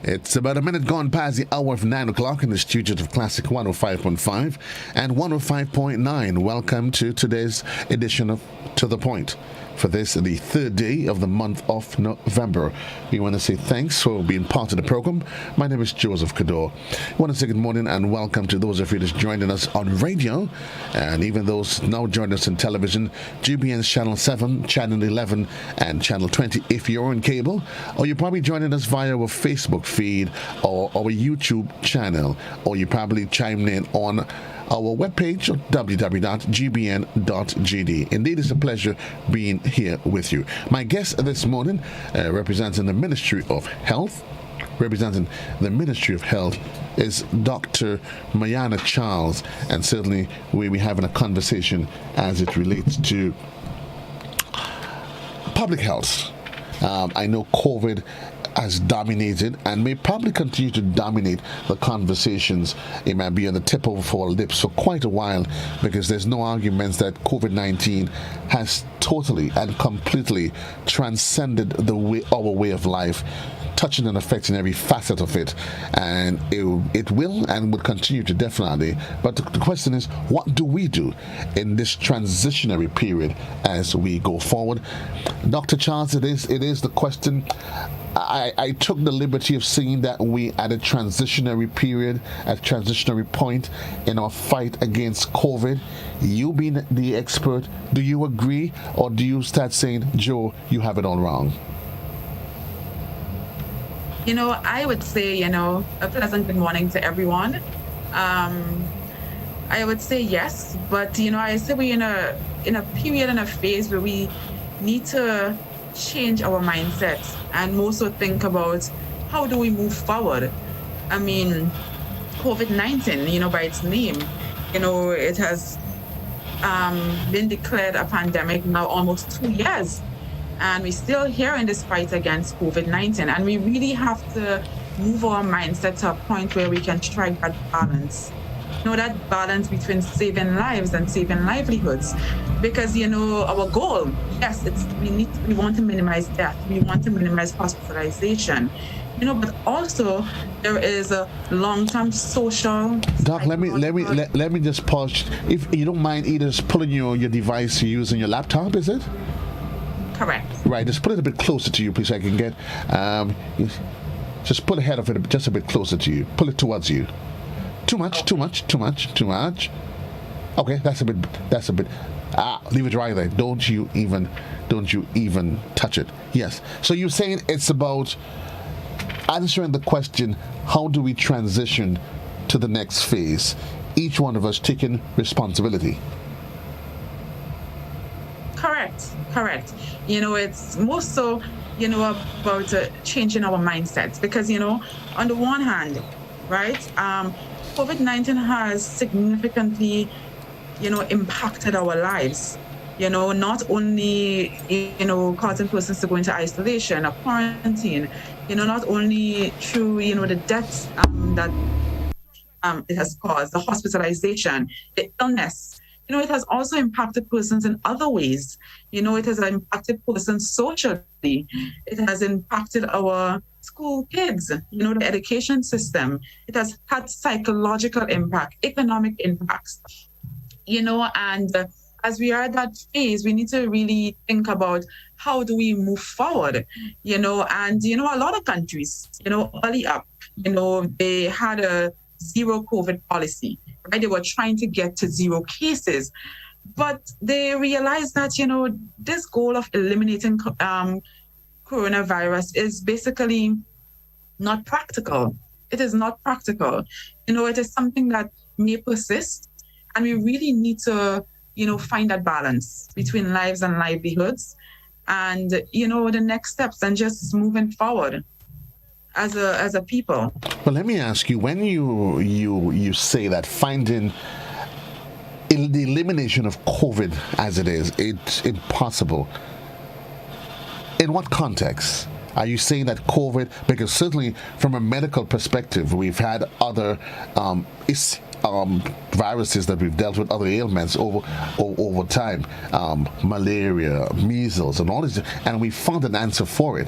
It's about a minute gone past the hour of 9 o'clock in the studios of Classic 105.5 and 105.9. Welcome to today's edition of To The Point. For this, the third day of the month of November. We want to say thanks for being part of the program. My name is Joseph Cadore. I want to say good morning and welcome to those of you that's joining us on radio and even those now joining us on television, GBN's Channel 7, Channel 11, and Channel 20 if you're on cable, or you're probably joining us via our Facebook feed or our YouTube channel, or you probably chimed in on our webpage, www.gbn.gd. Indeed, it's a pleasure being here with you. My guest this morning, representing the Ministry of Health, is Dr. Myanna Charles, and certainly we'll be having a conversation as it relates to public health. I know COVID has dominated and may probably continue to dominate the conversations. It might be on the tip of our lips for quite a while, because there's no arguments that COVID-19 has totally and completely transcended our way of life, touching and affecting every facet of it, and it will and will continue to, definitely. But the question is, what do we do in this transitionary period as we go forward? Dr. Charles, it is the question. I took the liberty of saying that we at a transitionary period, a transitionary point in our fight against COVID. You being the expert, do you agree, or do you start saying, Joe, you have it all wrong? I would say, a pleasant good morning to everyone. I would say yes, but, I say we're in a period and a phase where we need to change our mindset and more so think about how do we move forward. I mean, COVID-19, by its name, it has been declared a pandemic now almost 2 years. And we're still here in this fight against COVID-19. And we really have to move our mindset to a point where we can strike that balance. That balance between saving lives and saving livelihoods. Because, our goal, yes, we want to minimize death. We want to minimize hospitalization. But also there is a long-term social. Doc, let me just pause. If you don't mind, either just pulling your device you use on your laptop, is it? Correct. Right, just put it a bit closer to you, please, so I can get, just pull the head of it just a bit closer to you. Pull it towards you. Too much. Okay, that's a bit, leave it right there. Don't you even touch it. Yes. So you're saying it's about answering the question, how do we transition to the next phase? Each one of us taking responsibility. Correct. It's more so, about changing our mindsets, because, on the one hand, right, COVID-19 has significantly, impacted our lives, not only, causing persons to go into isolation or quarantine, not only through, the deaths that it has caused, the hospitalization, the illness. It has also impacted persons in other ways. It has impacted persons socially. It has impacted our school kids, the education system. It has had psychological impact, economic impacts, and as we are at that phase, we need to really think about how do we move forward, and, a lot of countries, early up, they had a zero COVID policy. Right? They were trying to get to zero cases, but they realized that, this goal of eliminating coronavirus is basically not practical. It is not practical. It is something that may persist, and we really need to, find that balance between lives and livelihoods and, the next steps and just moving forward as a people. Well, let me ask you, when you say that finding the elimination of COVID as it is, it's impossible. In what context? Are you saying that COVID, because certainly from a medical perspective, we've had other viruses that we've dealt with, other ailments over time, malaria, measles, and all this, and we found an answer for it.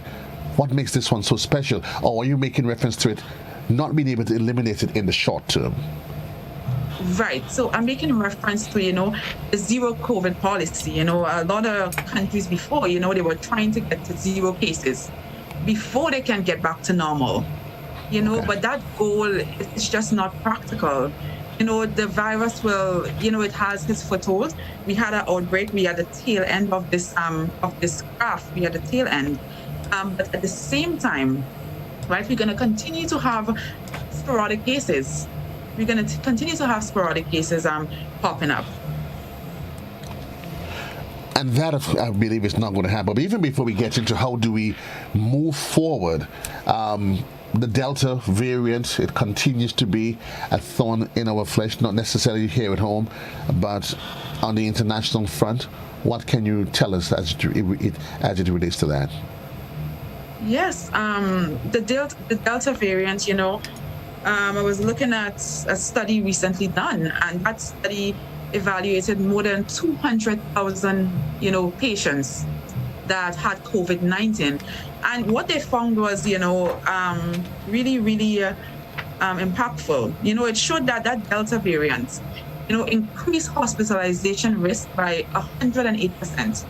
What makes this one so special? Or are you making reference to it not being able to eliminate it in the short term? Right. So I'm making reference to, the zero COVID policy. A lot of countries before, they were trying to get to zero cases before they can get back to normal. Okay. But that goal is just not practical. The virus will, it has its foothold. We had an outbreak. We had the tail end of this graph. We had the tail end. But at the same time, right, we're going to continue to have sporadic cases. We're going to continue to have sporadic cases popping up. And that, I believe, is not going to happen. But even before we get into how do we move forward, the Delta variant, it continues to be a thorn in our flesh, not necessarily here at home, but on the international front. What can you tell us as it relates to that? Yes, the Delta variant, I was looking at a study recently done, and that study evaluated more than 200,000, patients that had COVID-19. And what they found was, really, really impactful. It showed that Delta variant, increased hospitalization risk by 108%.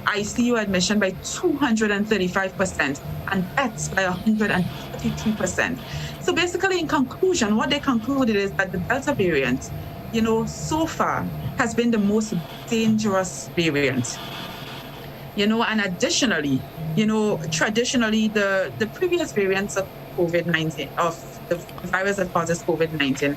ICU admission by 235%, and deaths by 133%. So basically, in conclusion, what they concluded is that the Delta variant, so far has been the most dangerous variant. And additionally, traditionally, the previous variants of COVID-19, of the virus that causes COVID-19,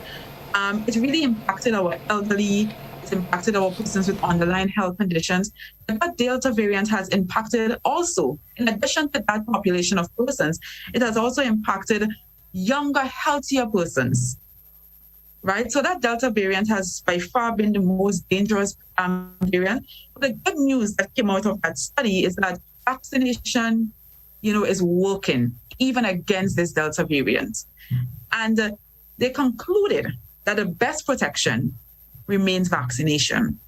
it really impacted our elderly. It's impacted our persons with underlying health conditions. But that Delta variant has impacted also, in addition to that population of persons, it has also impacted younger, healthier persons, right? So that Delta variant has by far been the most dangerous variant. But the good news that came out of that study is that vaccination, is working even against this Delta variant. And they concluded that the best protection remains vaccination.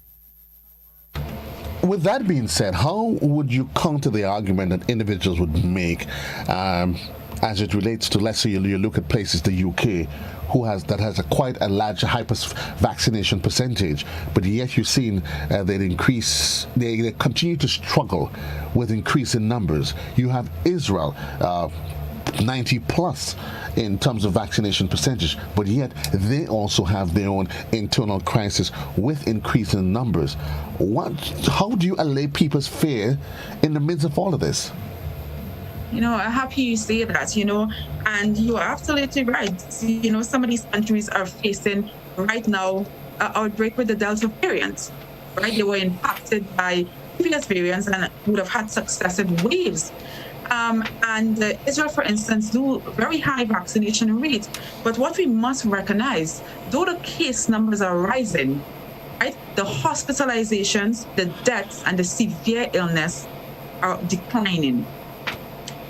With that being said, how would you counter the argument that individuals would make as it relates to, let's say you look at places, the UK, that has quite a large hyper vaccination percentage, but yet you've seen they continue to struggle with increase in numbers. You have Israel, 90 plus in terms of vaccination percentage, but yet they also have their own internal crisis with increasing numbers. How do you allay people's fear in the midst of all of this? I'm happy you say that, and you're absolutely right. Some of these countries are facing right now an outbreak with the Delta variant, right? They were impacted by previous variants and would have had successive waves. And Israel, for instance, do very high vaccination rates. But what we must recognize, though the case numbers are rising, right, the hospitalizations, the deaths, and the severe illness are declining.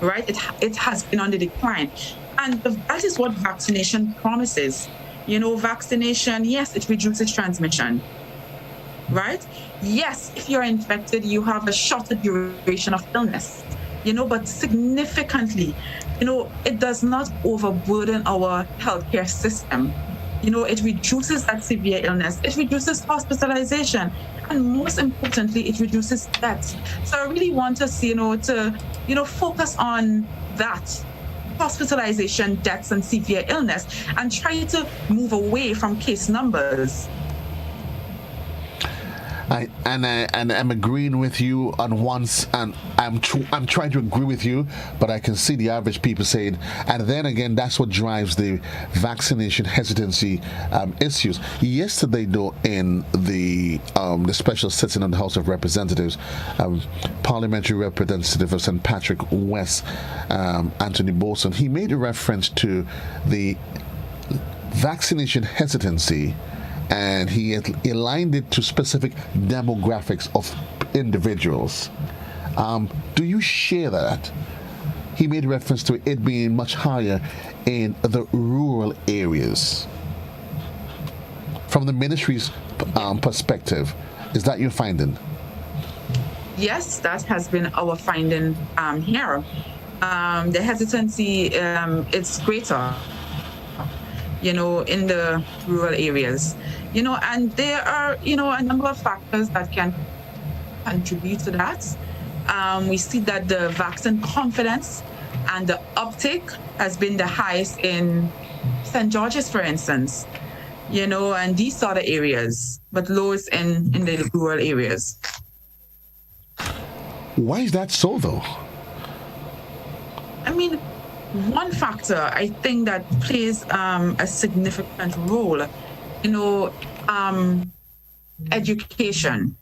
Right? It has been on the decline. And that is what vaccination promises. Vaccination, yes, it reduces transmission. Right? Yes, if you're infected, you have a shorter duration of illness. But significantly, it does not overburden our healthcare system. It reduces that severe illness. It reduces hospitalization. And most importantly, it reduces deaths. So I really want us, to focus on that, hospitalization, deaths, and severe illness, and try to move away from case numbers. I'm agreeing with you on once, and I'm trying to agree with you, but I can see the average people saying, and then again, that's what drives the vaccination hesitancy issues. Yesterday, though, in the special sitting of the House of Representatives, Parliamentary Representative of St. Patrick West, Anthony Bolson, he made a reference to the vaccination hesitancy, and he aligned it to specific demographics of individuals. Do you share that? He made reference to it being much higher in the rural areas. From the ministry's perspective, is that your finding? Yes, that has been our finding here. the hesitancy is greater, in the rural areas, and there are, a number of factors that can contribute to that. We see that the vaccine confidence and the uptake has been the highest in St. George's, for instance, and these are the areas, but lowest in the rural areas. Why is that so, though? I mean, one factor I think that plays a significant role, education,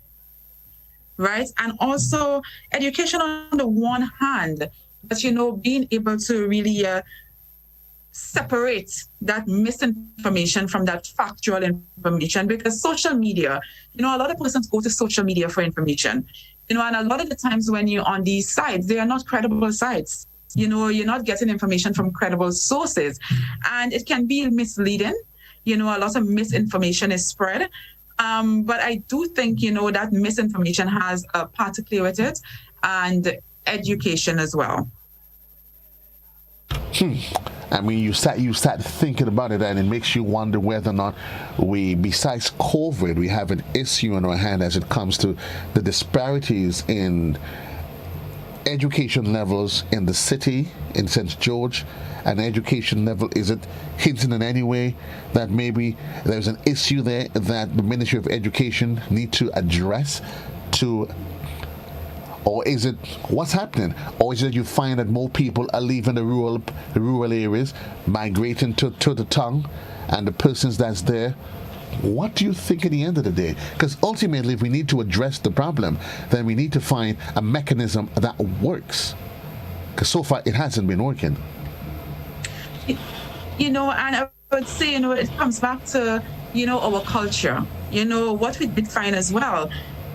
right? And also education on the one hand, but being able to really separate that misinformation from that factual information, because social media, a lot of persons go to social media for information, and a lot of the times when you're on these sites, they are not credible sites. You're not getting information from credible sources, and it can be misleading. A lot of misinformation is spread. But I do think, that misinformation has a part to play with it, and education as well. I mean, you start thinking about it, and it makes you wonder whether or not besides COVID, we have an issue on our hand as it comes to the disparities in education levels in the city, in St. George, and education level. Is it hinting in any way that maybe there's an issue there that the Ministry of Education need to address or is it what's happening? Or is it you find that more people are leaving the rural areas, migrating to the town, and the persons that's there? What do you think at the end of the day? Because ultimately, if we need to address the problem, then we need to find a mechanism that works. Because so far, it hasn't been working. And I would say, it comes back to, our culture. What we did find as well,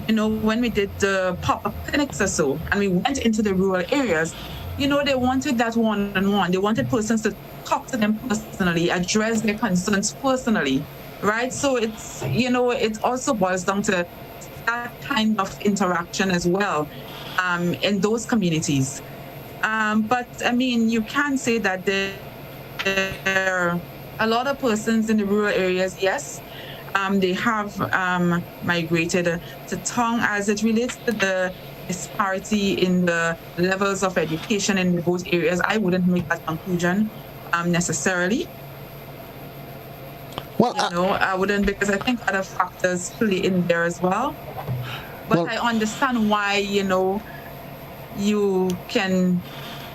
when we did the pop-up clinics or so, and we went into the rural areas, they wanted that one-on-one. They wanted persons to talk to them personally, address their concerns personally. Right. So it's, it also boils down to that kind of interaction as well in those communities. But I mean, you can say that there are a lot of persons in the rural areas. Yes, they have migrated to town as it relates to the disparity in the levels of education in both areas. I wouldn't make that conclusion necessarily. Well, I wouldn't, because I think other factors play in there as well. But I understand why, you can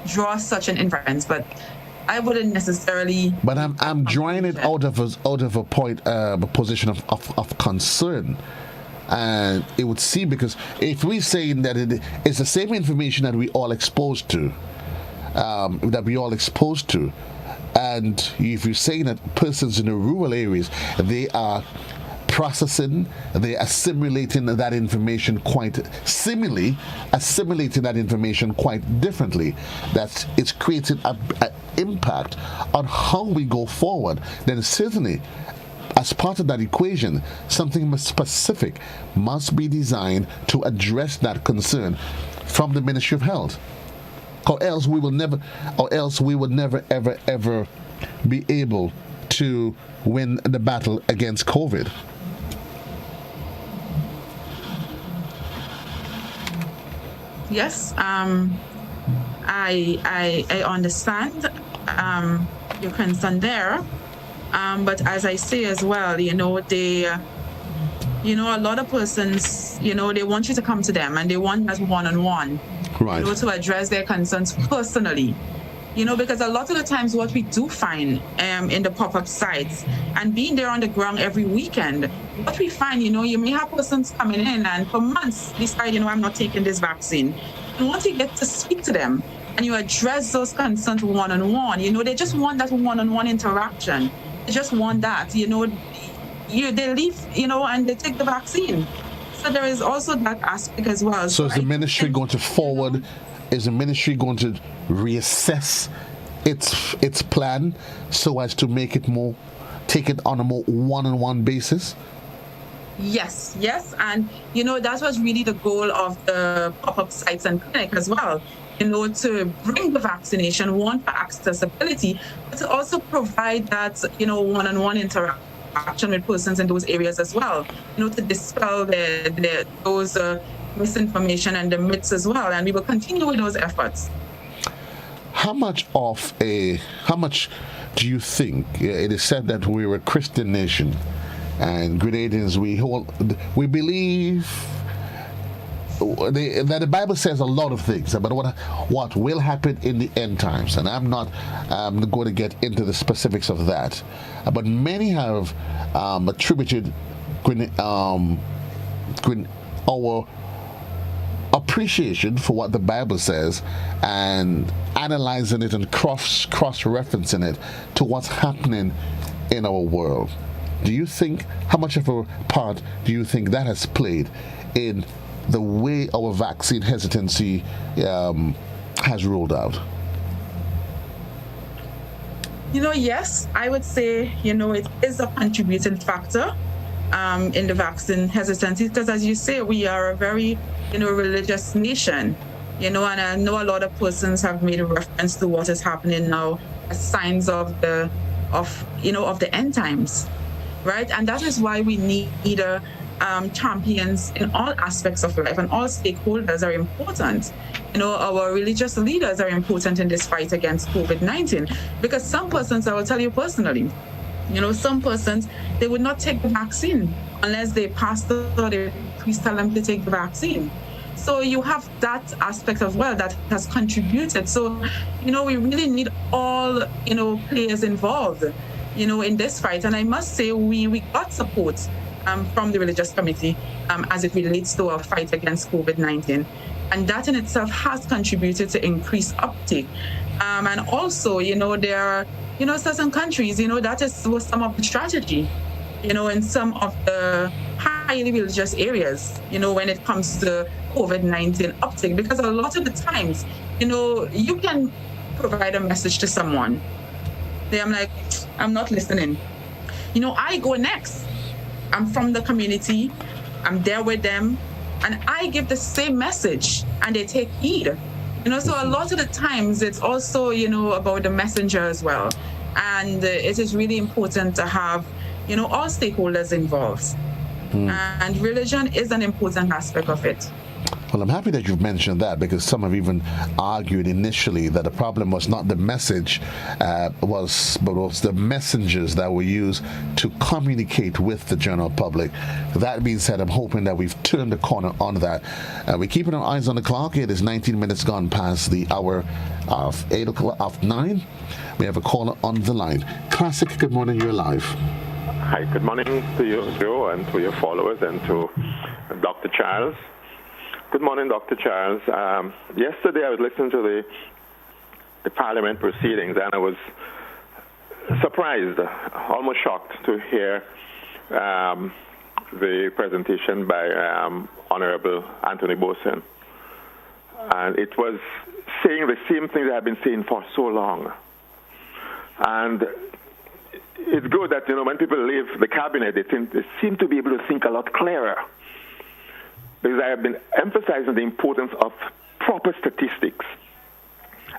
draw such an inference, but I wouldn't necessarily. But I'm drawing it out of a point, a position of concern. And it would seem, because if we're saying that it's the same information that we all exposed to, and if you're saying that persons in the rural areas, they are processing, they are assimilating that information quite differently, that it's creating an impact on how we go forward, then certainly as part of that equation, something specific must be designed to address that concern from the Ministry of Health. Or else we would never ever be able to win the battle against COVID. Yes, I understand your concern there, but as I say as well, a lot of persons, they want you to come to them, and they want that one-on-one. Right. To address their concerns personally. Because a lot of the times what we do find in the pop-up sites, and being there on the ground every weekend, what we find, you may have persons coming in and for months decide, I'm not taking this vaccine. And once you get to speak to them and you address those concerns one-on-one, they just want that one-on-one interaction. They just want that, they leave, and they take the vaccine. So there is also that aspect as well. So is the ministry going to forward? Is the ministry going to reassess its plan so as to make it take it on a more one-on-one basis? Yes, and that was really the goal of the pop-up sites and clinic as well. to bring the vaccination, one, for accessibility, but to also provide that, one-on-one interaction with persons in those areas as well, to dispel those misinformation and the myths as well. And we will continue with those efforts. How much do you think, it is said that we're a Christian nation, and Grenadians, we believe that the Bible says a lot of things about what will happen in the end times, and I'm not going to get into the specifics of that, but many have attributed our appreciation for what the Bible says and analyzing it and cross-referencing it to what's happening in our world. Do you think, how much of a part do you think that has played in the way our vaccine hesitancy has rolled out? Yes, I would say, it is a contributing factor in the vaccine hesitancy, because as you say, we are a very, religious nation, and I know a lot of persons have made a reference to what is happening now as signs of the end times, right? And that is why we need champions in all aspects of life, and all stakeholders are important. Our religious leaders are important in this fight against COVID-19, because some persons, I will tell you personally, some persons, they would not take the vaccine unless their pastor or their priest tell them to take the vaccine. So you have that aspect as well that has contributed. So, we really need all, players involved, in this fight. And I must say, we got support from the religious committee as it relates to our fight against COVID-19. And that in itself has contributed to increased uptake. And also, there are, certain countries, that was some of the strategy, in some of the highly religious areas, when it comes to COVID-19 uptake. Because a lot of the times, you can provide a message to someone. I'm like, I'm not listening. I go next. I'm from the community. I'm there with them. And I give the same message and they take heed. So a lot of the times it's also, about the messenger as well. And it is really important to have, all stakeholders involved. And religion is an important aspect of it. Well, I'm happy that you've mentioned that, because some have even argued initially that the problem was not the message, but was the messengers that were used to communicate with the general public. That being said, I'm hoping that we've turned the corner on that. We're keeping our eyes on the clock. It is 19 minutes gone past the hour of 9. We have a caller on the line. Classic, good morning, you're live. Hi, good morning to you, Joe, and to your followers, and to Dr. Charles. Good morning, Dr. Charles. Yesterday I was listening to the Parliament proceedings, and I was surprised, almost shocked to hear the presentation by Honorable Anthony Boson. And it was saying the same thing that I've been saying for so long. And it's good that, when people leave the cabinet, they seem to be able to think a lot clearer. Because I have been emphasizing the importance of proper statistics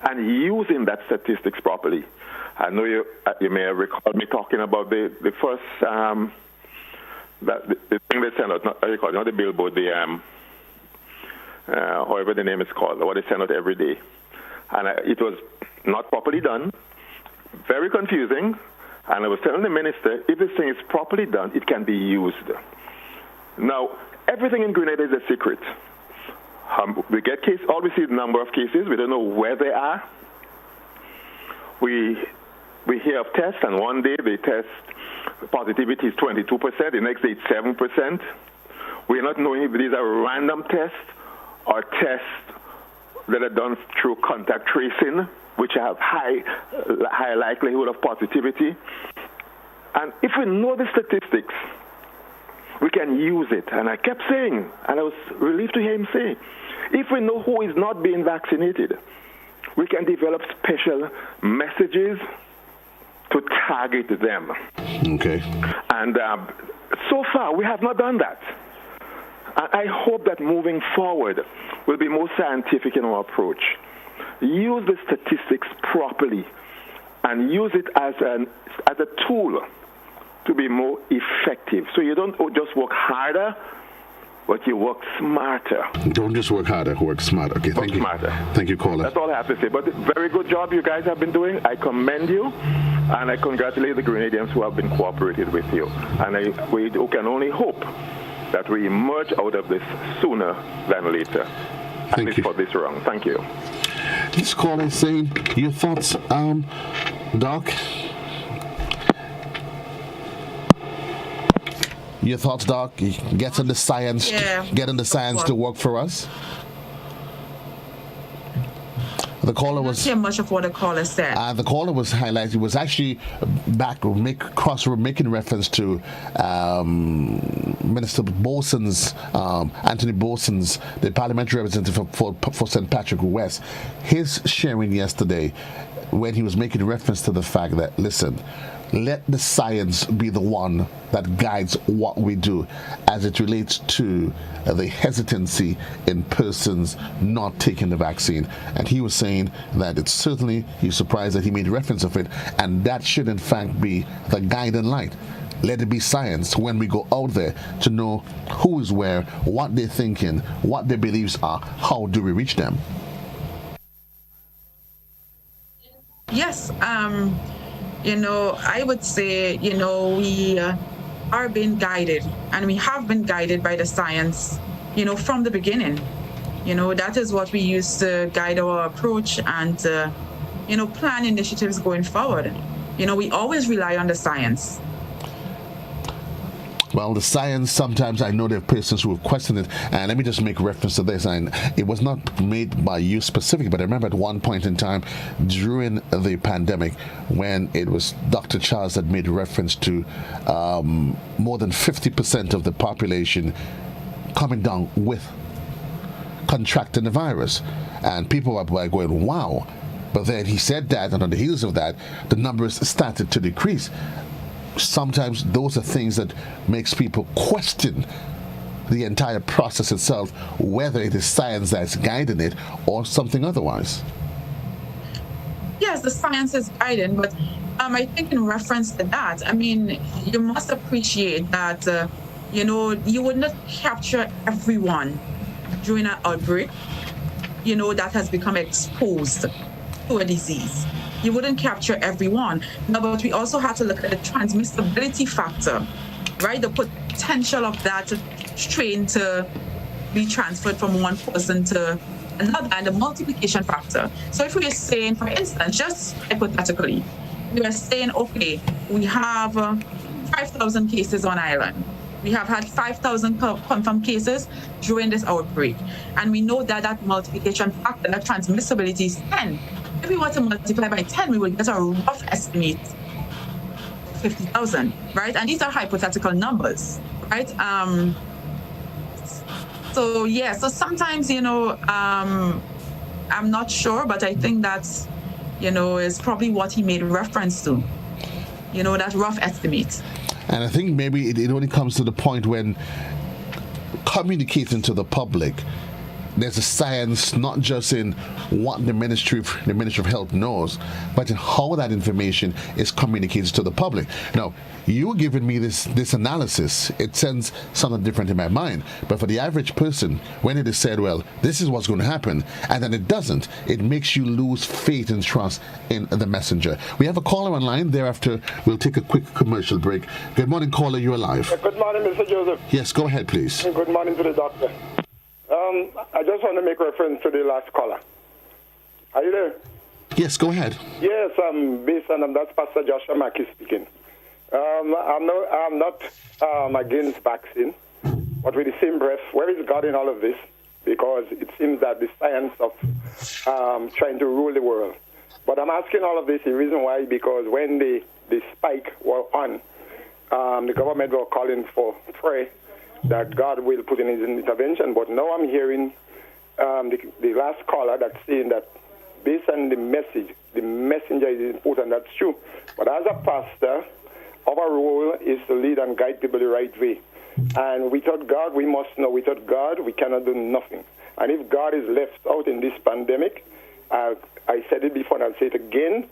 and using that statistics properly. I know you may have recalled me talking about the first, the thing they sent out, not the billboard, however the name is called, what they send out every day. And it was not properly done, very confusing, and I was telling the minister, if this thing is properly done, it can be used. Now, everything in Grenada is a secret. We get all we see the number of cases. We don't know where they are. We hear of tests, and one day the test positivity is 22%. The next day it's 7%. We're not knowing if these are random tests or tests that are done through contact tracing, which have high likelihood of positivity. And if we know the statistics, we can use it. And I kept saying, and I was relieved to hear him say, if we know who is not being vaccinated, we can develop special messages to target them. Okay. And so far, we have not done that. And I hope that moving forward, we'll be more scientific in our approach. use the statistics properly and use it as a tool to be more effective. So you don't just work harder, but you work smarter. Don't just work harder, work smarter. Okay, thank you. Smarter. Thank you, caller. That's all I have to say. But very good job you guys have been doing. I commend you, and I congratulate the Grenadians who have been cooperated with you. And we can only hope that we emerge out of this sooner than later. At least for this round. Thank you. This caller is saying, your thoughts, Doc? Your thoughts, Doc? Getting the science, to work for us. The caller was. I didn't hear much of what the caller said. The caller was highlighting, was actually making reference to Minister Bolson's, Anthony Bolson's, the parliamentary representative for St. Patrick West, his sharing yesterday when he was making reference to the fact that, listen, let the science be the one that guides what we do as it relates to the hesitancy in persons not taking the vaccine. And he was saying that it's certainly, he's surprised that he made reference of it, and that should in fact be the guiding light. Let it be science when we go out there to know who is where, what they're thinking, what their beliefs are, how do we reach them? Yes, I would say, we are being guided, and we have been guided by the science, from the beginning. That is what we use to guide our approach and, plan initiatives going forward. We always rely on the science. Well, the science, sometimes I know there are persons who have questioned it, and let me just make reference to this. And it was not made by you specifically, but I remember at one point in time during the pandemic when it was Dr. Charles that made reference to more than 50% of the population coming down with contracting the virus. And people were going, wow. But then he said that, and on the heels of that, the numbers started to decrease. Sometimes those are things that makes people question the entire process itself, whether it is science that's guiding it or something otherwise. Yes, the science is guiding, but I think in reference to that, you must appreciate that, you would not capture everyone during an outbreak, that has become exposed to a disease. You wouldn't capture everyone. No, but we also have to look at the transmissibility factor, right? The potential of that strain to be transferred from one person to another, and the multiplication factor. So if we are saying, for instance, just hypothetically, we are saying, okay, we have 5,000 cases on island. We have had 5,000 confirmed cases during this outbreak. And we know that multiplication factor, that transmissibility is 10. If we want to multiply by 10, we will get a rough estimate of 50,000, right? And these are hypothetical numbers, right? So sometimes, I'm not sure, but I think that's, is probably what he made reference to, that rough estimate. And I think maybe it only comes to the point when communicating to the public, there's a science not just in what the Ministry of Health knows, but in how that information is communicated to the public. Now, you giving me this analysis, it sends something different in my mind. But for the average person, when it is said, well, this is what's going to happen, and then it doesn't, it makes you lose faith and trust in the messenger. We have a caller online. Thereafter, we'll take a quick commercial break. Good morning, caller. You're live. Good morning, Mr. Joseph. Yes, go ahead, please. Good morning to the doctor. I just want to make reference to the last caller. Are you there? Yes, go ahead. Yes, based on that's Pastor Joshua Mackey speaking. I'm not against vaccine, but with the same breath, where is God in all of this? Because it seems that the science of trying to rule the world. But I'm asking all of this, the reason why, because when the spike was on, the government were calling for prayer that God will put in his intervention. But now I'm hearing the last caller that's saying that based on the message, the messenger is important. That's true. But as a pastor, our role is to lead and guide people the right way. And without God, we must know, without God, we cannot do nothing. And if God is left out in this pandemic, I said it before and I'll say it again.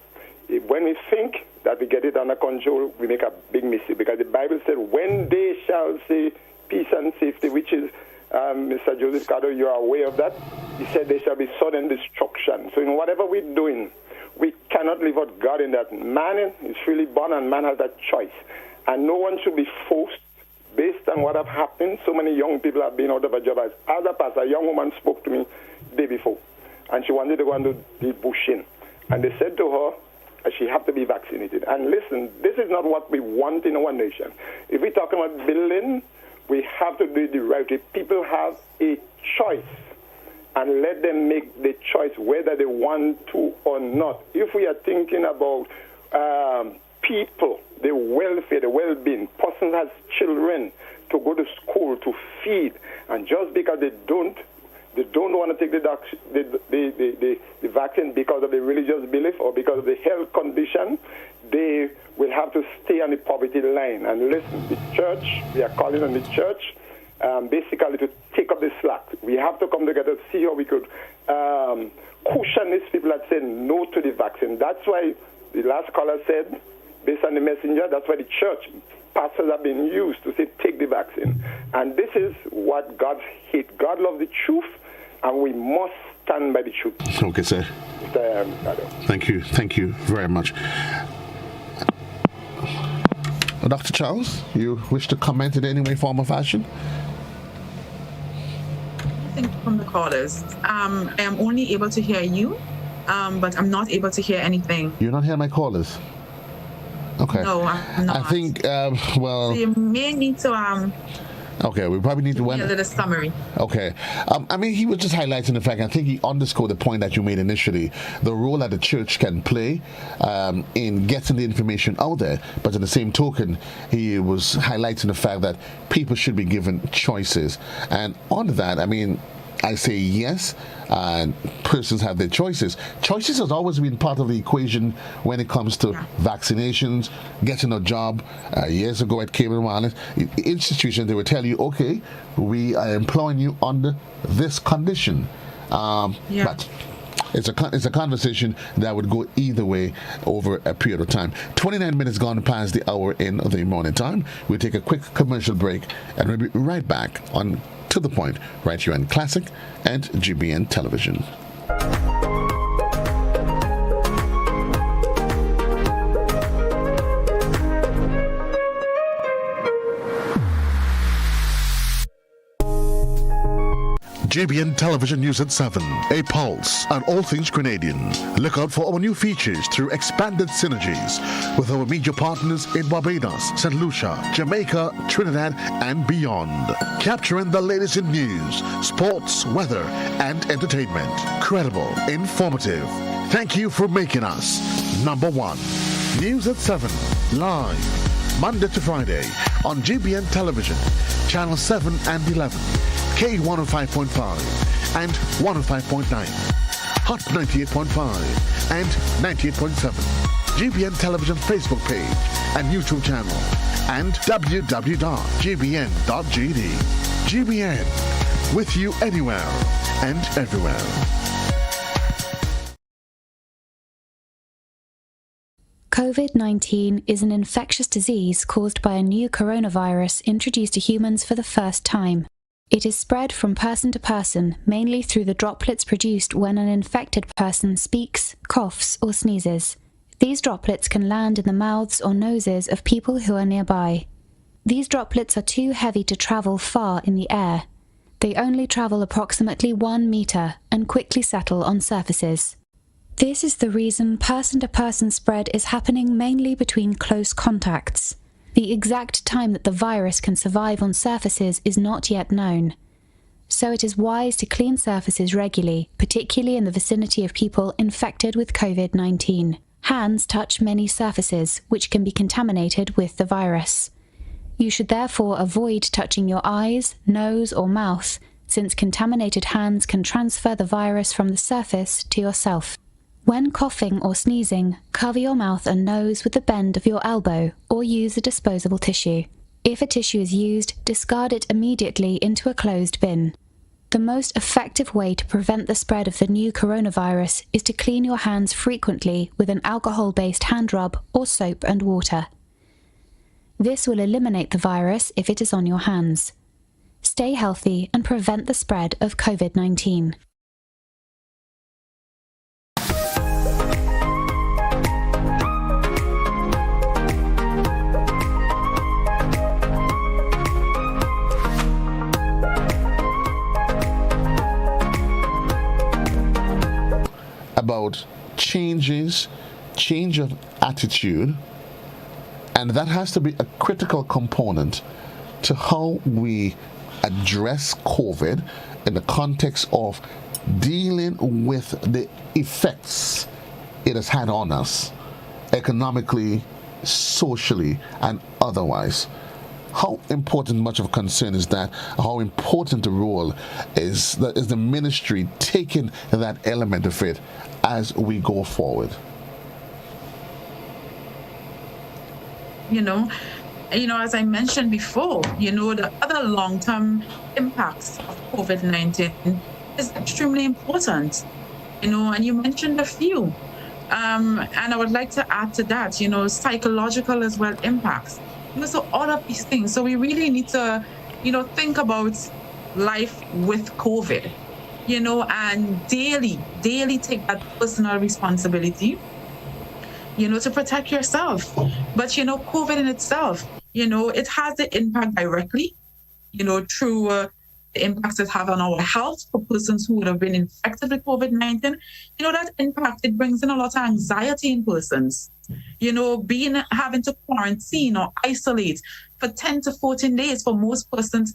When we think that we get it under control, we make a big mistake, because the Bible said, when they shall say peace and safety, which is, Mr. Joseph Cadore, you are aware of that. He said there shall be sudden destruction. So in whatever we're doing, we cannot leave out God in that. Man is freely born and man has that choice. And no one should be forced based on what have happened. So many young people have been out of a job. As a pastor, a young woman spoke to me the day before, and she wanted to go and do the bushing. And they said to her, she had to be vaccinated. And listen, this is not what we want in our nation. If we're talking about building, we have to do it the right way. People have a choice, and let them make the choice whether they want to or not. If we are thinking about people, the welfare, the well-being, person has children to go to school, to feed, and just because they don't want to take the vaccine because of the religious belief or because of the health condition, they will have to stay on the poverty line. And listen, the church, we are calling on the church basically to take up the slack. We have to come together to see how we could cushion these people that say no to the vaccine. That's why the last caller said, based on the messenger, that's why the church pastors have been used to say take the vaccine. And this is what God hates. God loves the truth, and we must stand by the truth. Okay, sir. Thank you very much. Dr. Charles, you wish to comment in any way, form, or fashion? I think from the callers, I am only able to hear you, but I'm not able to hear anything. You're not hearing my callers? Okay. No, I'm not. I think, So you may need to okay, we probably need to a little summary. Okay. I mean, he was just highlighting the fact, I think he underscored the point that you made initially, the role that the church can play in getting the information out there. But in the same token, he was highlighting the fact that people should be given choices. And on that, I mean, I say yes, persons have their choices. Choices has always been part of the equation when it comes to vaccinations, getting a job. Years ago at Cable Wireless institution, they would tell you, okay, we are employing you under this condition. But it's a conversation that would go either way over a period of time. 29 minutes gone past the hour in the morning time. We'll take a quick commercial break, and we'll be right back on To The Point, right here on Classic and GBN Television. GBN Television News at 7, a pulse on all things Grenadian. Look out for our new features through expanded synergies with our media partners in Barbados, St. Lucia, Jamaica, Trinidad, and beyond. Capturing the latest in news, sports, weather, and entertainment. Credible, informative. Thank you for making us number one. News at 7, live, Monday to Friday on GBN Television, Channel 7 and 11. K105.5 and 105.9, Hot 98.5 and 98.7, GBN Television Facebook page and YouTube channel, and www.gbn.gd. GBN, with you anywhere and everywhere. COVID-19 is an infectious disease caused by a new coronavirus introduced to humans for the first time. It is spread from person to person, mainly through the droplets produced when an infected person speaks, coughs, or sneezes. These droplets can land in the mouths or noses of people who are nearby. These droplets are too heavy to travel far in the air. They only travel approximately 1 meter and quickly settle on surfaces. This is the reason person-to-person spread is happening mainly between close contacts. The exact time that the virus can survive on surfaces is not yet known. So it is wise to clean surfaces regularly, particularly in the vicinity of people infected with COVID-19. Hands touch many surfaces, which can be contaminated with the virus. You should therefore avoid touching your eyes, nose, or mouth, since contaminated hands can transfer the virus from the surface to yourself. When coughing or sneezing, cover your mouth and nose with the bend of your elbow or use a disposable tissue. If a tissue is used, discard it immediately into a closed bin. The most effective way to prevent the spread of the new coronavirus is to clean your hands frequently with an alcohol-based hand rub or soap and water. This will eliminate the virus if it is on your hands. Stay healthy and prevent the spread of COVID-19. About change of attitude, and that has to be a critical component to how we address COVID in the context of dealing with the effects it has had on us economically, socially, and otherwise. How important, much of concern is that? How important a role is the ministry taking that element of it as we go forward? As I mentioned before, the other long-term impacts of COVID-19 is extremely important, and you mentioned a few. And I would like to add to that, psychological as well impacts. So all of these things. So we really need to, think about life with COVID, and daily take that personal responsibility, to protect yourself. But, COVID in itself, it has the impact directly, through the impacts it have on our health for persons who would have been infected with COVID-19. That impact, it brings in a lot of anxiety in persons. Having to quarantine or isolate for 10 to 14 days for most persons,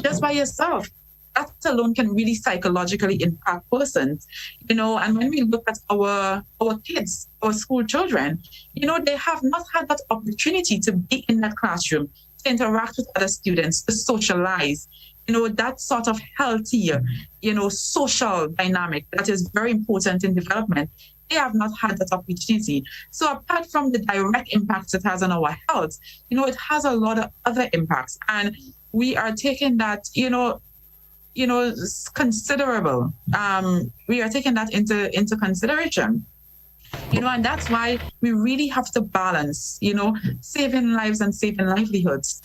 just by yourself. That alone can really psychologically impact persons, and when we look at our kids, our school children, they have not had that opportunity to be in that classroom, to interact with other students, to socialize, that sort of healthy, social dynamic that is very important in development. They have not had that opportunity. So apart from the direct impacts it has on our health, it has a lot of other impacts, and we are taking that, considerable. We are taking that into consideration. And that's why we really have to balance, saving lives and saving livelihoods.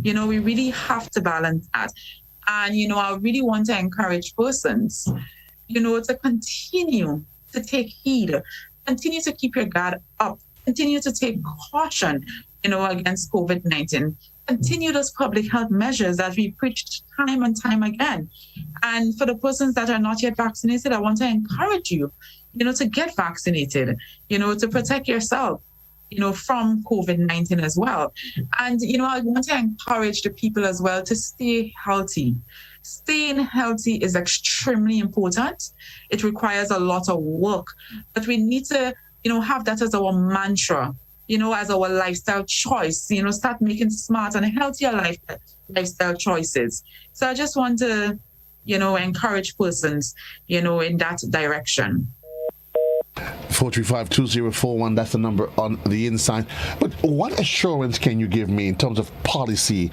We really have to balance that. And, I really want to encourage persons, to continue to take heed, continue to keep your guard up, continue to take caution, against COVID-19. Continue those public health measures that we preached time and time again. And for the persons that are not yet vaccinated, I want to encourage you, to get vaccinated, to protect yourself, from COVID-19 as well. And, I want to encourage the people as well to stay healthy. Staying healthy is extremely important. It requires a lot of work, but we need to, have that as our mantra, as our lifestyle choice, start making smart and healthier lifestyle choices. So I just want to, encourage persons, in that direction. 435-2041, that's the number on the inside. But what assurance can you give me in terms of policy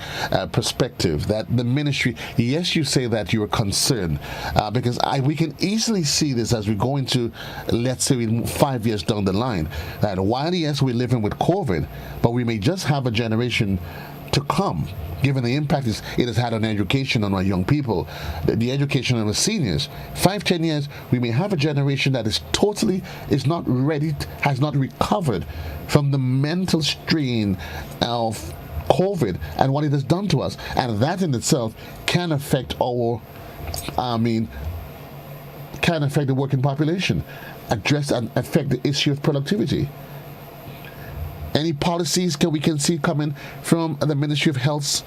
perspective that the ministry, yes, you say that you are concerned, because we can easily see this as we go into, let's say, 5 years down the line, that while, yes, we're living with COVID, but we may just have a generation to come, given the impact it has had on education on our young people, the education of our seniors. 5-10 years, we may have a generation that is not ready, has not recovered from the mental strain of COVID and what it has done to us. And that in itself can affect the working population, address and affect the issue of productivity. Any policies we can see coming from the Ministry of Health,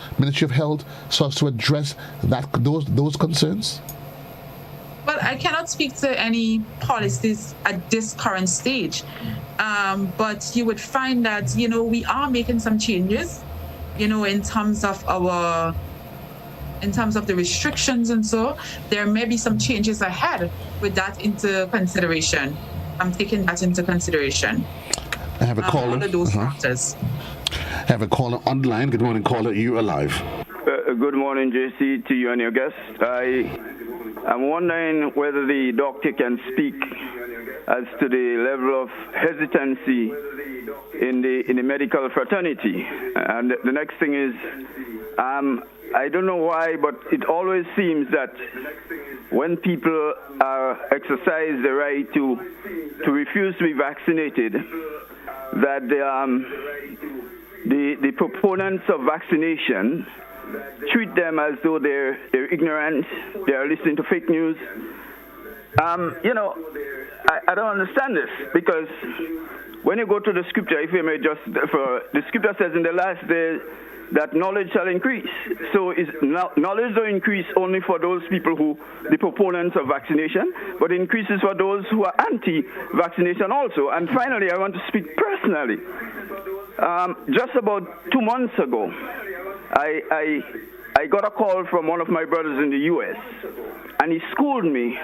so as to address those concerns? Well, I cannot speak to any policies at this current stage, but you would find that we are making some changes, in terms of the restrictions, and so there may be some changes ahead with that into consideration. I'm taking that into consideration. I have a caller. All of those factors. I have a caller on the line. Good morning, caller. You are live. Good morning, JC, to you and your guests. I'm wondering whether the doctor can speak as to the level of hesitancy in the medical fraternity. And the next thing is, I don't know why, but it always seems that when people exercise the right to refuse to be vaccinated, that the proponents of vaccination treat them as though they're ignorant, they're listening to fake news. I don't understand this, because when you go to the scripture, if you may the scripture says in the last days that knowledge shall increase. So knowledge will increase only for those people the proponents of vaccination, but increases for those who are anti-vaccination also. And finally, I want to speak personally. Just about 2 months ago, I got a call from one of my brothers in the U.S., and he schooled me,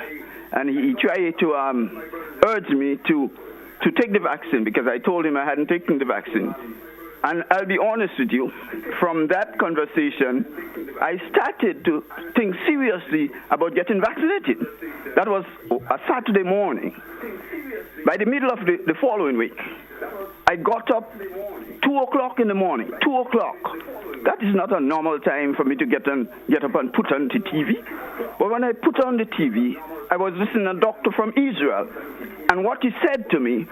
and he tried to urge me to take the vaccine, because I told him I hadn't taken the vaccine. And I'll be honest with you, from that conversation, I started to think seriously about getting vaccinated. That was a Saturday morning. By the middle of the following week, I got up 2 o'clock in the morning, 2 o'clock. That is not a normal time for me to get up and put on the TV. But when I put on the TV, I was listening to a doctor from Israel. And what he said to me,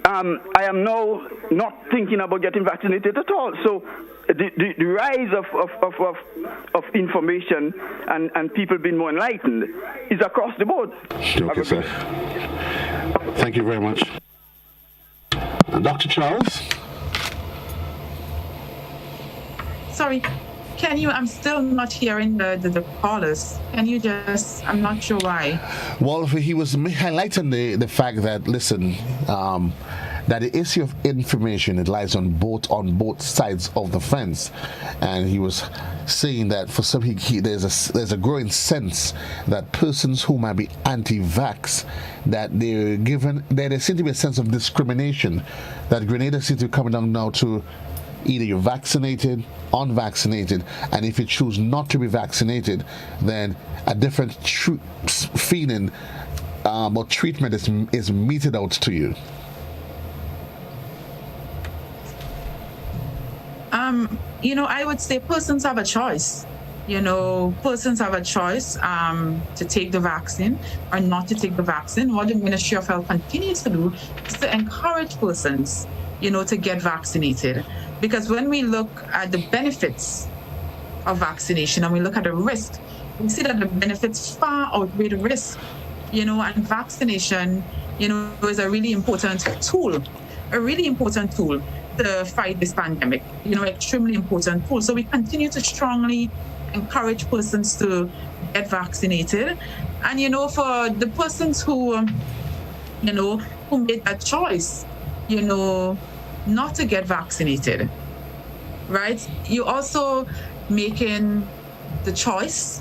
I am now not thinking about getting vaccinated at all. So the rise of information and people being more enlightened is across the board. Okay, sir. Thank you very much. Dr. Charles? Sorry, I'm still not hearing the callers. Can you just, I'm not sure why. Well, he was highlighting the fact that, listen, that the issue of information, it lies on both sides of the fence. And he was saying that for some, there's a growing sense that persons who might be anti-vax, that there seems to be a sense of discrimination, that Grenada seems to be coming down now to either you're vaccinated, unvaccinated, and if you choose not to be vaccinated, then a different feeling or treatment is meted out to you. I would say persons have a choice. Persons have a choice to take the vaccine or not to take the vaccine. What the Ministry of Health continues to do is to encourage persons, to get vaccinated. Because when we look at the benefits of vaccination and we look at the risk, we see that the benefits far outweigh the risk. And vaccination, is a really important tool to fight this pandemic, extremely important tool. So we continue to strongly encourage persons to get vaccinated. And, for the persons who made that choice, not to get vaccinated, right? You also making the choice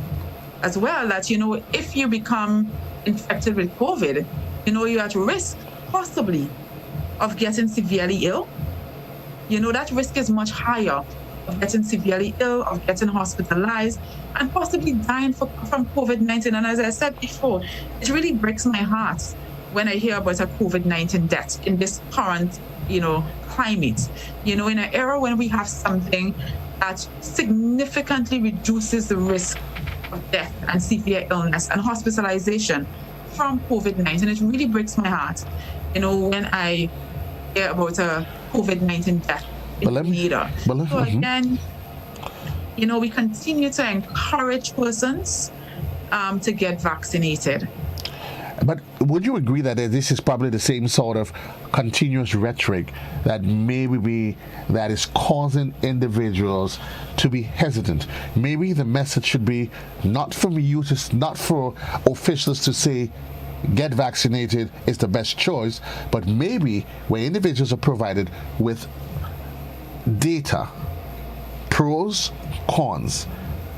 as well that, if you become infected with COVID, you're at risk possibly of getting severely ill. That risk is much higher of getting severely ill, of getting hospitalized, and possibly dying from COVID-19. And as I said before, it really breaks my heart when I hear about a COVID-19 death in this current, climate. In an era when we have something that significantly reduces the risk of death and severe illness and hospitalization from COVID-19. It really breaks my heart, when I hear about a COVID-19 death in Grenada. So again, we continue to encourage persons to get vaccinated. But would you agree that this is probably the same sort of continuous rhetoric that that is causing individuals to be hesitant? Maybe the message should be not for officials to say get vaccinated is the best choice, but maybe where individuals are provided with data, pros, cons,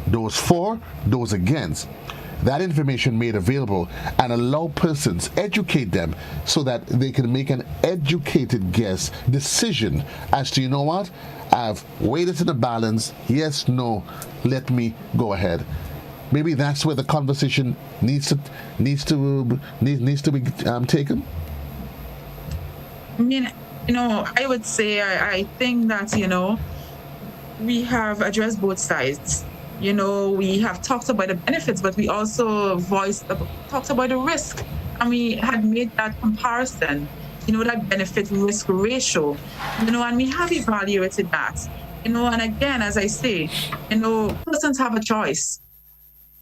those for, those against, that information made available, and allow persons, educate them so that they can make an educated decision as to, I've weighed it in the balance, yes, no, let me go ahead. maybe that's where the conversation needs to be taken. I mean, I would say I think that we have addressed both sides. We have talked about the benefits, but we also talked about the risk, and we had made that comparison. That benefit risk ratio. And we have evaluated that. And again, as I say, persons have a choice.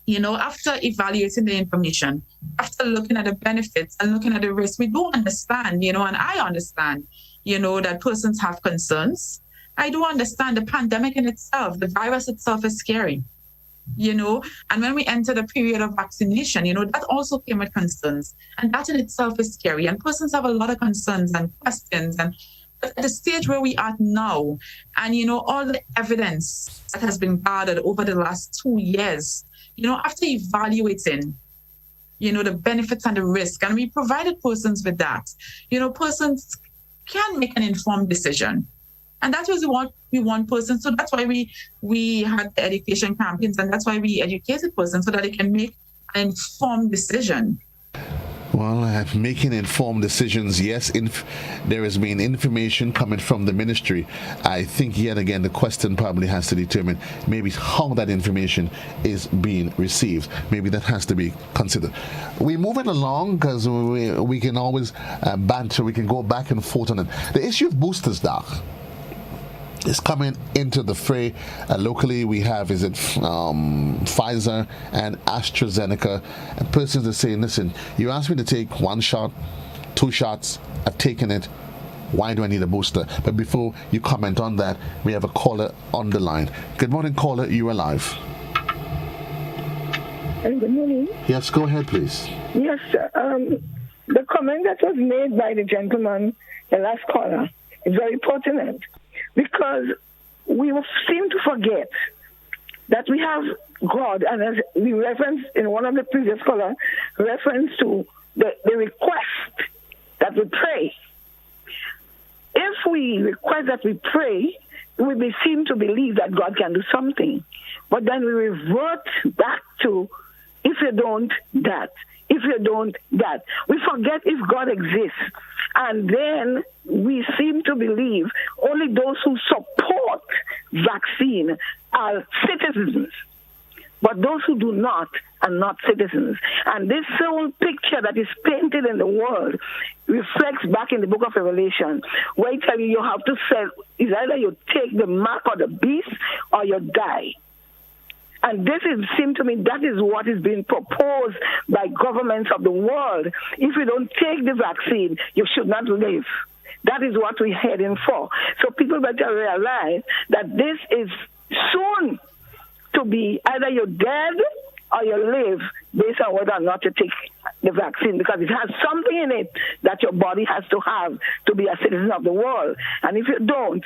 After evaluating the information, after looking at the benefits and looking at the risks, we do understand, and I understand, that persons have concerns. I do understand the pandemic in itself, the virus itself is scary, and when we enter the period of vaccination, that also came with concerns. And that in itself is scary. And persons have a lot of concerns and questions. And at the stage where we are now, and all the evidence that has been gathered over the last 2 years, after evaluating, the benefits and the risk, and we provided persons with that, persons can make an informed decision. And that was what we want persons. So that's why we had the education campaigns, and that's why we educated persons so that they can make an informed decision. Well, making informed decisions, yes, there has been information coming from the ministry. I think, yet again, the question probably has to determine maybe how that information is being received. Maybe that has to be considered. We're moving along because we can always banter. We can go back and forth on it. The issue of boosters, Doc, is coming into the fray. Locally, we have, Pfizer and AstraZeneca. And persons are saying, listen, you asked me to take 1 shot, 2 shots, I've taken it. Why do I need a booster? But before you comment on that, we have a caller on the line. Good morning, caller. You are live. Good morning. Yes, go ahead, please. Yes, the comment that was made by the gentleman, the last caller, is very pertinent. Because we seem to forget that we have God, and as we referenced in one of the previous callers, reference to the request that we pray. If we request that we pray, we seem to believe that God can do something. But then we revert back to, if you don't, that. If you don't, that. We forget if God exists. And then we seem to believe only those who support vaccine are citizens. But those who do not are not citizens. And this whole picture that is painted in the world reflects back in the book of Revelation, where it tells you have to say, is either you take the mark of the beast or you die. And this seems to me that is what is being proposed by governments of the world. If you don't take the vaccine, you should not live. That is what we're heading for. So people better realize that this is soon to be either you're dead or you live based on whether or not you take the vaccine, because it has something in it that your body has to have to be a citizen of the world. And if you don't,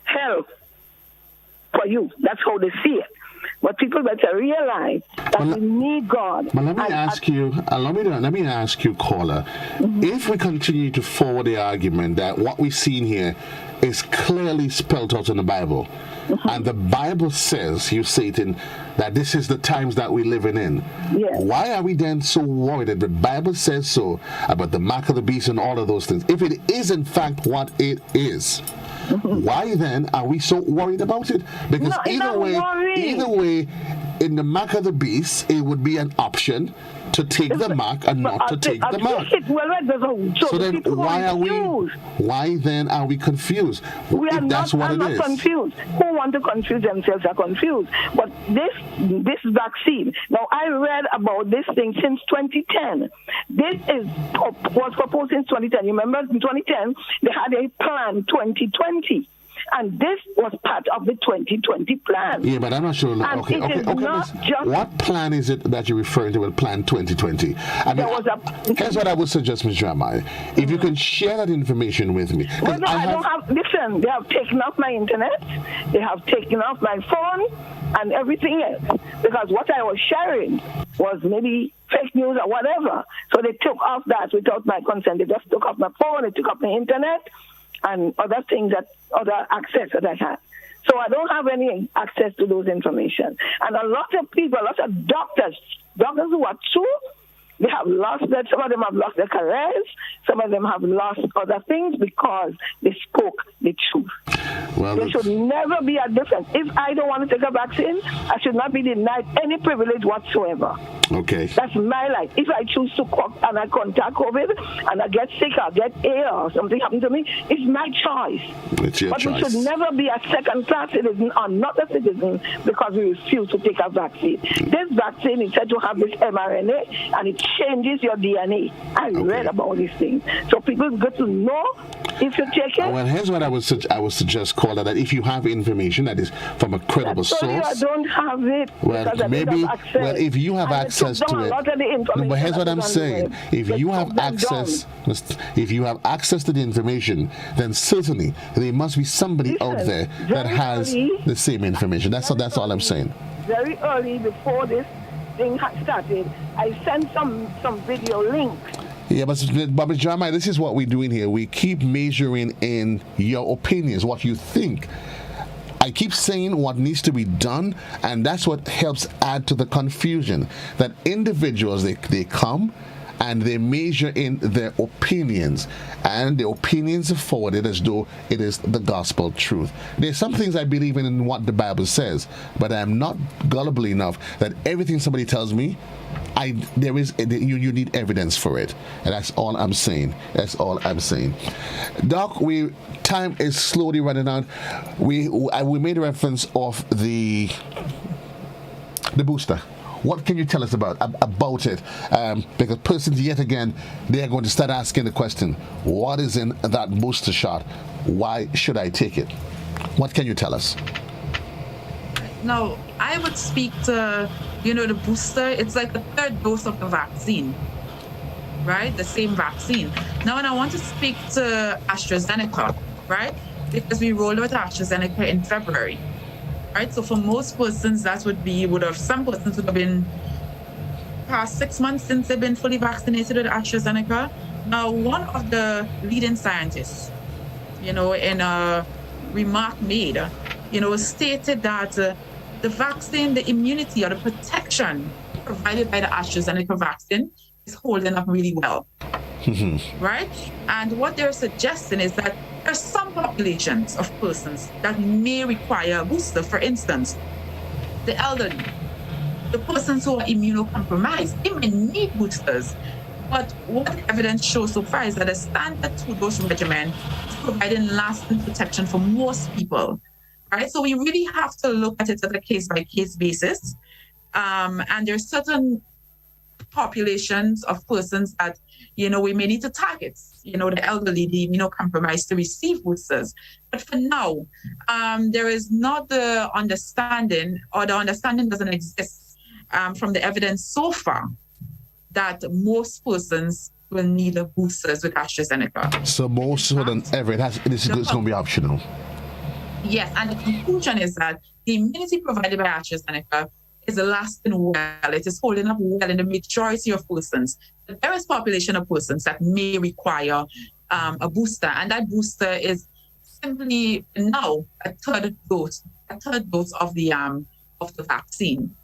hell for you. That's how they see it. But people better realize that we need God. But let me ask you, caller, if we continue to forward the argument that what we've seen here is clearly spelled out in the Bible, and the Bible says, you Satan, that this is the times that we're living in. Yes. Why are we then so worried that the Bible says so about the mark of the beast and all of those things? If it is in fact what it is, why then are we so worried about it? Because either way, in the mark of the beast, it would be an option to take the mark and not to take the mark. So then why then are we confused? I'm not confused. Who want to confuse themselves are confused. But this vaccine, now I read about this thing since 2010. This was proposed since 2010. You remember in 2010, they had a plan 2020. And this was part of the 2020 plan. Yeah, but I'm not sure. Okay. What plan is it that you're referring to with Plan 2020? I mean, here's what I would suggest, Ms. Jeremiah. If you can share that information with me. Well, no, I don't have. Listen, they have taken off my internet. They have taken off my phone and everything else. Because what I was sharing was maybe fake news or whatever. So they took off that without my consent. They just took off my phone. They took off my internet and other things, other access that I had. So I don't have any access to those information. And a lot of people, a lot of doctors who are true, they have lost that. Some of them have lost their careers. Some of them have lost other things because they spoke the truth. Well, there should never be a difference. If I don't want to take a vaccine, I should not be denied any privilege whatsoever. Okay. That's my life. If I choose to and I contact COVID and I get sick or get ill or something happened to me, it's my choice. It's your choice. But we should never be a second-class citizen or not a citizen because we refuse to take a vaccine. This vaccine is said to have this mRNA and it changes your DNA. I read about these things. So people get to know if you take it. Well, here's what I would suggest, caller, that if you have information that is from a credible source. I don't have it. Well, maybe. Well, if you have access to it. No, but here's what I'm saying. If you have access, to the information, then certainly there must be somebody out there that has the same information. That's all I'm saying. Very early before this thing had started, I sent some video links. Yeah, but Jeremiah, this is what we're doing here. We keep measuring in your opinions, what you think. I keep saying what needs to be done, and that's what helps add to the confusion. That individuals, they come and they measure in their opinions, and the opinions are forwarded as though it is the gospel truth. There's some things I believe in what the Bible says, but I'm not gullible enough that everything somebody tells me, you need evidence for it, and that's all I'm saying. Doc, time is slowly running out. We made a reference of the booster. What can you tell us about it? Because persons, yet again, they are going to start asking the question, what is in that booster shot? Why should I take it? What can you tell us? Now, I would speak to, the booster. It's like the third dose of the vaccine, right? The same vaccine. Now, and I want to speak to AstraZeneca, right? Because we rolled out AstraZeneca in February. Right, so for most persons, some persons would have been past 6 months since they've been fully vaccinated with AstraZeneca. Now, one of the leading scientists, in a remark made, stated that the vaccine, the immunity or the protection provided by the AstraZeneca vaccine is holding up really well. Right? And what they're suggesting is that there are some populations of persons that may require a booster. For instance, the elderly, the persons who are immunocompromised, they may need boosters. But what the evidence shows so far is that a standard 2-dose regimen is providing lasting protection for most people. Right? So we really have to look at it on a case-by-case basis. And there are certain populations of persons that, we may need to target, the elderly, the immunocompromised to receive boosters. But for now, there is not the understanding, or the understanding doesn't exist from the evidence so far, that most persons will need a boosters with AstraZeneca. So more so than ever, this is going to be optional. Yes, and the conclusion is that the immunity provided by AstraZeneca is lasting well. It is holding up well in the majority of persons. But there is a population of persons that may require a booster, and that booster is simply now a third dose of the vaccine.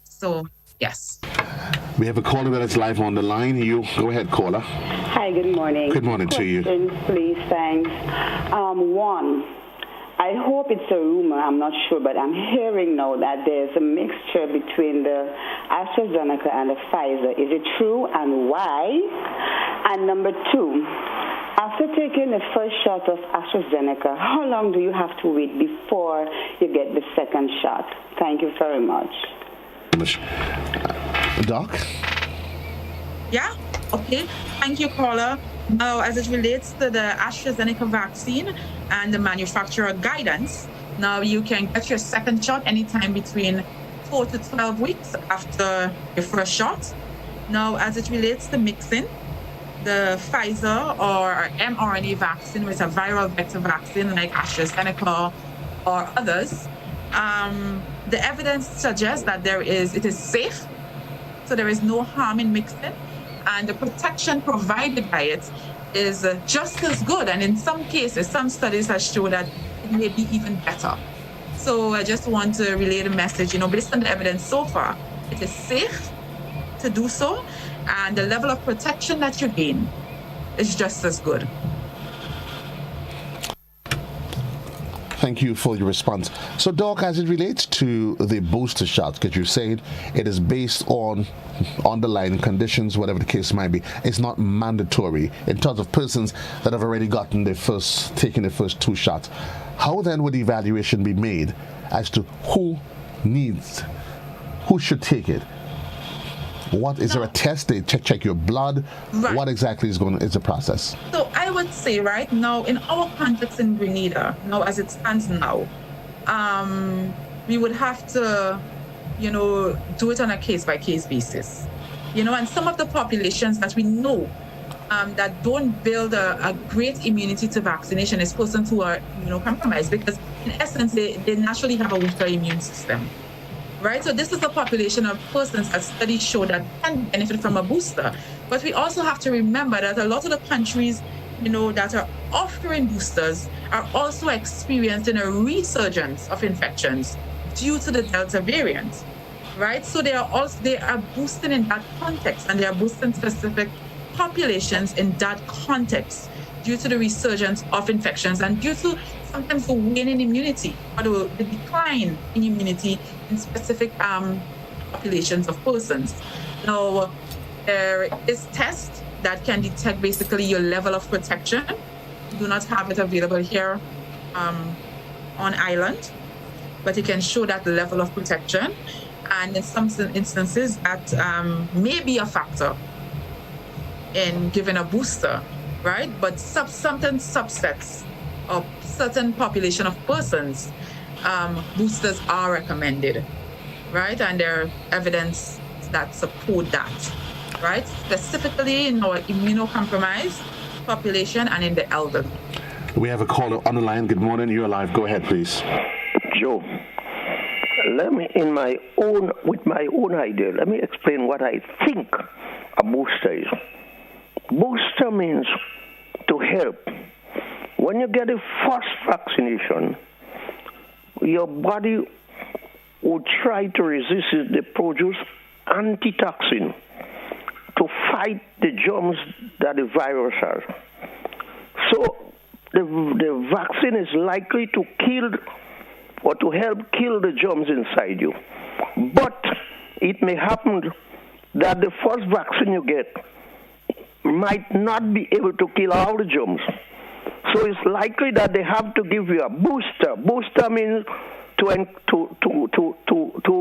So yes. We have a caller that is live on the line. You go ahead, caller. Hi, good morning. Good morning to you. Please, thanks. One, I hope it's a rumor, I'm not sure, but I'm hearing now that there's a mixture between the AstraZeneca and the Pfizer. Is it true, and why? And number two, after taking the first shot of AstraZeneca, how long do you have to wait before you get the second shot? Thank you very much. Doc? Yeah, okay. Thank you, caller. Now, as it relates to the AstraZeneca vaccine and the manufacturer guidance, now you can get your second shot anytime between 4 to 12 weeks after your first shot. Now, as it relates to mixing the Pfizer or mRNA vaccine with a viral vector vaccine like AstraZeneca or others, the evidence suggests that it is safe, so there is no harm in mixing. And the protection provided by it is just as good. And in some cases, some studies have shown that it may be even better. So I just want to relay the message, based on the evidence so far, it is safe to do so, and the level of protection that you gain is just as good. Thank you for your response. So, Doc, as it relates to the booster shots, because you're saying it is based on underlying conditions, whatever the case might be, it's not mandatory in terms of persons that have already taken their first 2 shots. How then would the evaluation be made as to who should take it? What is there a test? They check your blood? Right. What exactly is the process? So I would say right now, in our context in Grenada, now as it stands now, we would have to, do it on a case-by-case basis. And some of the populations that we know that don't build a great immunity to vaccination is persons who are immunocompromised, because in essence, they naturally have a weaker immune system. Right, so this is a population of persons that studies show that can benefit from a booster. But we also have to remember that a lot of the countries, that are offering boosters are also experiencing a resurgence of infections due to the Delta variant. Right, so they are boosting in that context, and they are boosting specific populations in that context due to the resurgence of infections and due to sometimes the waning immunity or the decline in immunity in specific populations of persons. Now, there is tests that can detect basically your level of protection. We do not have it available here on island, but it can show that level of protection. And in some instances, that may be a factor in giving a booster, right? But certain subsets of certain population of persons, boosters are recommended, right? And there are evidence that support that, right? Specifically in our immunocompromised population and in the elderly. We have a caller on the line. Good morning. You're live. Go ahead, please. Joe, let me, with my own idea, let me explain what I think a booster is. Booster means to help. When you get a first vaccination, your body will try to resist it. They produce antitoxin to fight the germs that the virus has. So the vaccine is likely to kill or to help kill the germs inside you. But it may happen that the first vaccine you get might not be able to kill all the germs. So it's likely that they have to give you a booster. Booster means to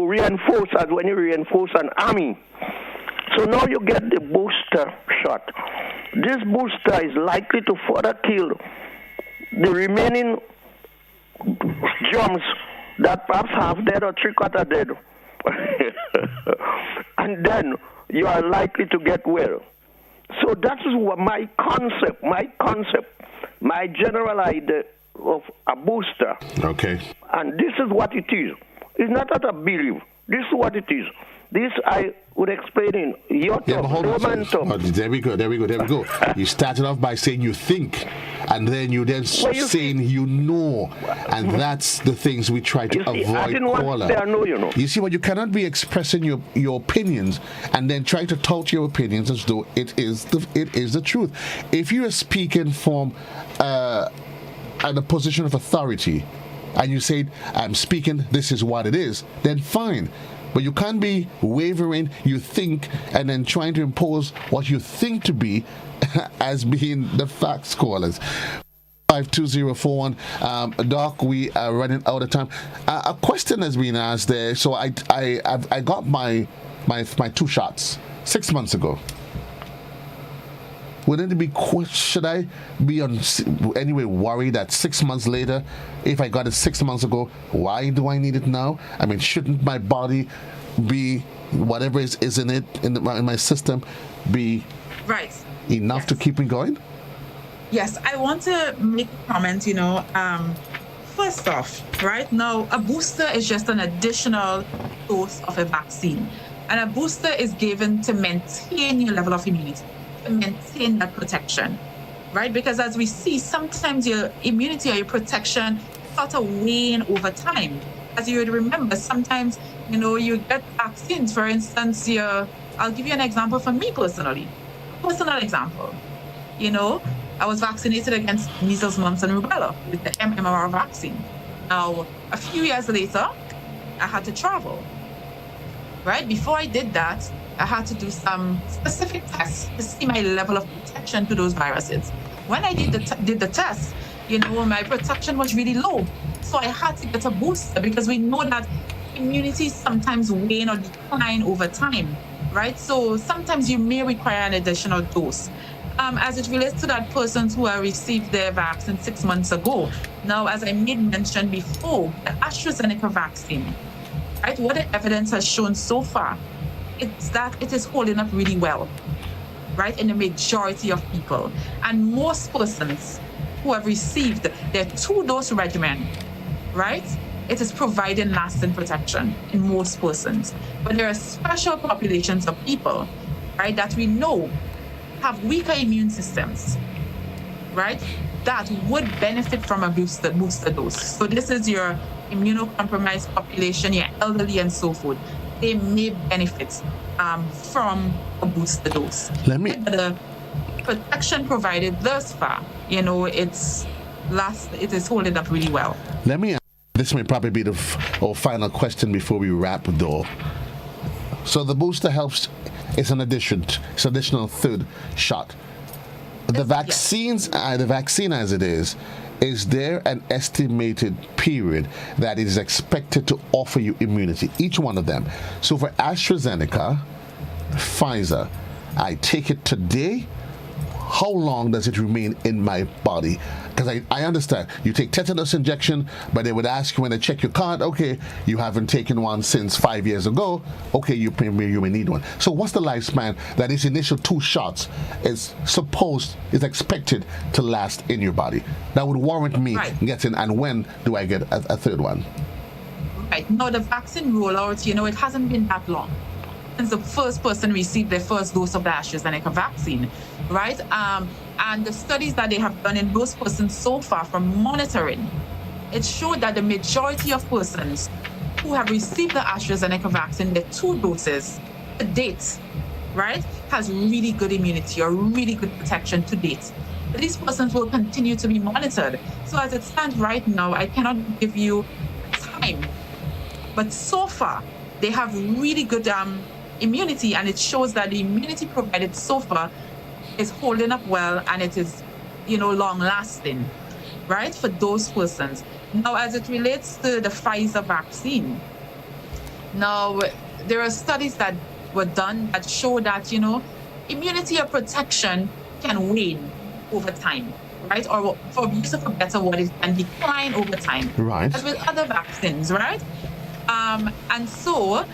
reinforce, as when you reinforce an army. So now you get the booster shot. This booster is likely to further kill the remaining germs that perhaps half dead or 3/4 dead. And then you are likely to get well. So that is what my general idea of a booster. Okay. And this is what it is. It's not that I believe. This is what it is. This I would explain in your talk. Yeah, but hold on. There we go. You started off by saying you think, and then you saying you know. And that's the things we try to avoid. I didn't want to say I know, You see, you cannot be expressing your opinions and then try to tout your opinions as though it is the truth. If you are speaking from at a position of authority, and you say, I'm speaking, this is what it is, then fine. But you can't be wavering, you think, and then trying to impose what you think to be as being the fact, scholars. 52041. Doc, we are running out of time. A question has been asked there. So I got my 2 shots 6 months ago. Should I be anyway worried that 6 months later, if I got it 6 months ago, why do I need it now? I mean, shouldn't my body be, whatever is in it, in my system, be right enough to keep me going? Yes, I want to make a comment, first off, right now, a booster is just an additional dose of a vaccine. And a booster is given to maintain your level of immunity, to maintain that protection, right? Because as we see, sometimes your immunity or your protection start to wane over time. As you would remember, sometimes, you get vaccines. For instance, I'll give you an example from me personally. Personal example. I was vaccinated against measles, mumps, and rubella with the MMR vaccine. Now, a few years later, I had to travel. Right? Before I did that, I had to do some specific tests to see my level of protection to those viruses. When I did the test, my protection was really low. So I had to get a booster because we know that immunity sometimes wane or decline over time, right? So sometimes you may require an additional dose. As it relates to that persons who have received their vaccine 6 months ago. Now, as I made mention before, the AstraZeneca vaccine, right? What the evidence has shown so far, it's that it is holding up really well, right? In the majority of people. And most persons who have received their 2-dose regimen, right? It is providing lasting protection in most persons. But there are special populations of people, right, that we know have weaker immune systems, right, that would benefit from a booster dose. So this is your immunocompromised population, your elderly and so forth. They may benefit from a booster dose. The protection provided thus far, it is holding up really well. This may probably be our final question before we wrap, though. So the booster helps. It's an additional third shot. The vaccine as it is there an estimated period that is expected to offer you immunity? Each one of them. So for AstraZeneca, Pfizer, I take it today. How long does it remain in my body? Because I understand you take tetanus injection, but they would ask you when they check your card, okay, you haven't taken one since 5 years ago, okay, you may need one. So what's the lifespan that these initial 2 shots is expected to last in your body? That would warrant me getting, and when do I get a third one? Right. Now the vaccine rollout, it hasn't been that long since the first person received their first dose of the AstraZeneca vaccine, right? And the studies that they have done in those persons so far from monitoring, it showed that the majority of persons who have received the AstraZeneca vaccine, the 2 doses to date, right, has really good immunity or really good protection to date. But these persons will continue to be monitored. So as it stands right now, I cannot give you time. But so far, they have really good immunity, and it shows that the immunity provided so far is holding up well, and it is, long lasting, right, for those persons. Now, as it relates to the Pfizer vaccine, now there are studies that were done that show that, immunity or protection can wane over time, right? Or for use of a better word, it can decline over time. Right. As with other vaccines, right? And so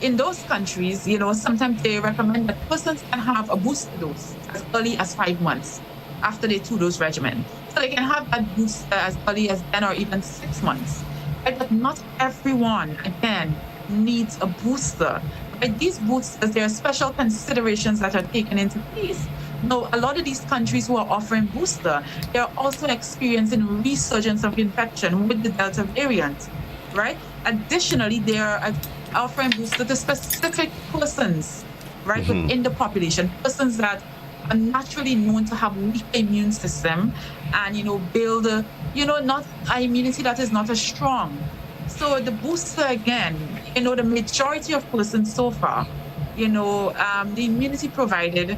in those countries, sometimes they recommend that persons can have a booster dose as early as 5 months after their 2-dose regimen. So they can have that booster as early as 10 or even 6 months. Right? But not everyone, again, needs a booster. Right? These boosters, there are special considerations that are taken into place. Now, a lot of these countries who are offering booster, they are also experiencing resurgence of infection with the Delta variant, right? Additionally, they are offering booster to specific persons, right, within the population, persons that are naturally known to have weak immune system and, build, not an immunity that is not as strong. So the booster, again, the majority of persons so far, the immunity provided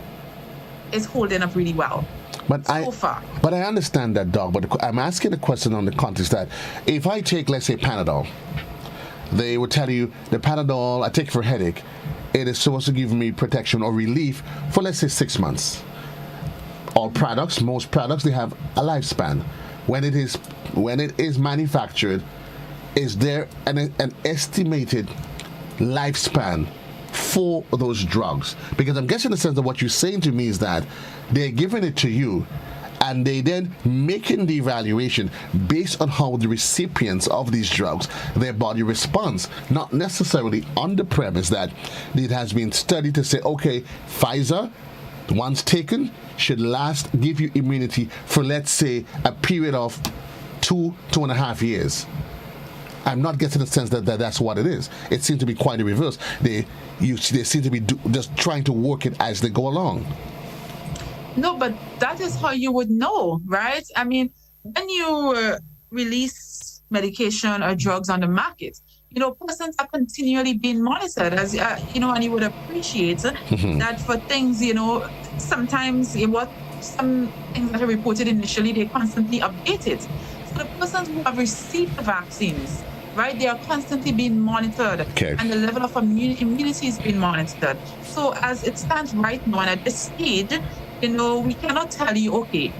is holding up really well. But I understand that, Doc, but I'm asking a question on the context that if I take, let's say, Panadol, they would tell you the Panadol I take for headache, it is supposed to give me protection or relief for, let's say, 6 months. Most products, they have a lifespan. When it is manufactured, is there an estimated lifespan for those drugs? Because I'm guessing the sense of what you're saying to me is that they're giving it to you and they then making the evaluation based on how the recipients of these drugs, their body responds, not necessarily on the premise that it has been studied to say, okay, Pfizer, once taken, should give you immunity for, let's say, a period of 2.5 years. I'm not getting the sense that that's what it is. It seems to be quite the reverse. They seem to be just trying to work it as they go along. No, but that is how you would know, right? I mean, when you release medication or drugs on the market, persons are continually being monitored, as and you would appreciate that for things, sometimes some things that are reported initially, they constantly update it. So the persons who have received the vaccines, right, they are constantly being monitored, and the level of immunity is being monitored. So as it stands right now, and at this stage, we cannot tell you, okay,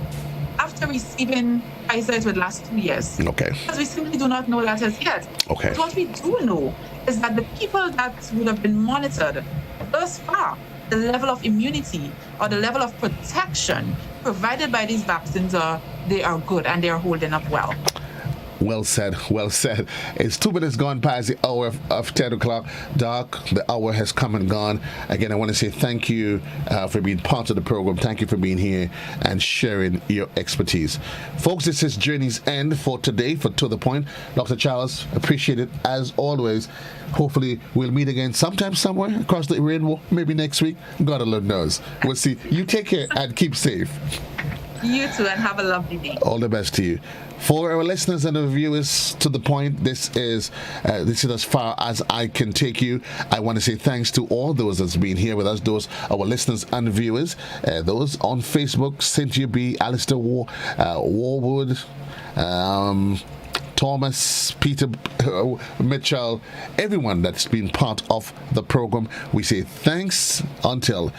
after receiving Pfizer, it would last 2 years. Okay. Because we simply do not know that as yet. Okay. But what we do know is that the people that would have been monitored thus far, the level of immunity or the level of protection provided by these vaccines they are good and they are holding up well. Well said, well said. It's 2 minutes gone past the hour of 10 o'clock. Doc, the hour has come and gone. Again, I want to say thank you for being part of the program. Thank you for being here and sharing your expertise. Folks, this is Journey's End for today, for To The Point. Dr. Charles, appreciate it as always. Hopefully, we'll meet again sometime somewhere across the rainbow, maybe next week. God alone knows. We'll see. You take care and keep safe. You too, and have a lovely day. All the best to you. For our listeners and our viewers, To The Point, this is as far as I can take you. I want to say thanks to all those that's been here with us, those our listeners and viewers, those on Facebook, Cynthia B, Alistair Warwood, Thomas, Peter Mitchell, everyone that's been part of the program. We say thanks until,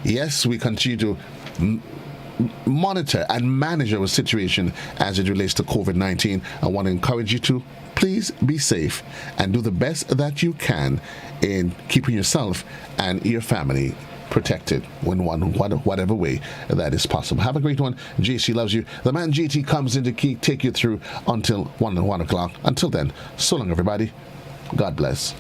yes, we continue to monitor and manage our situation as it relates to COVID-19. I want to encourage you to please be safe and do the best that you can in keeping yourself and your family protected in whatever way that is possible. Have a great one. JC loves you. The man GT comes in to take you through until 1 o'clock. Until then, so long, everybody. God bless.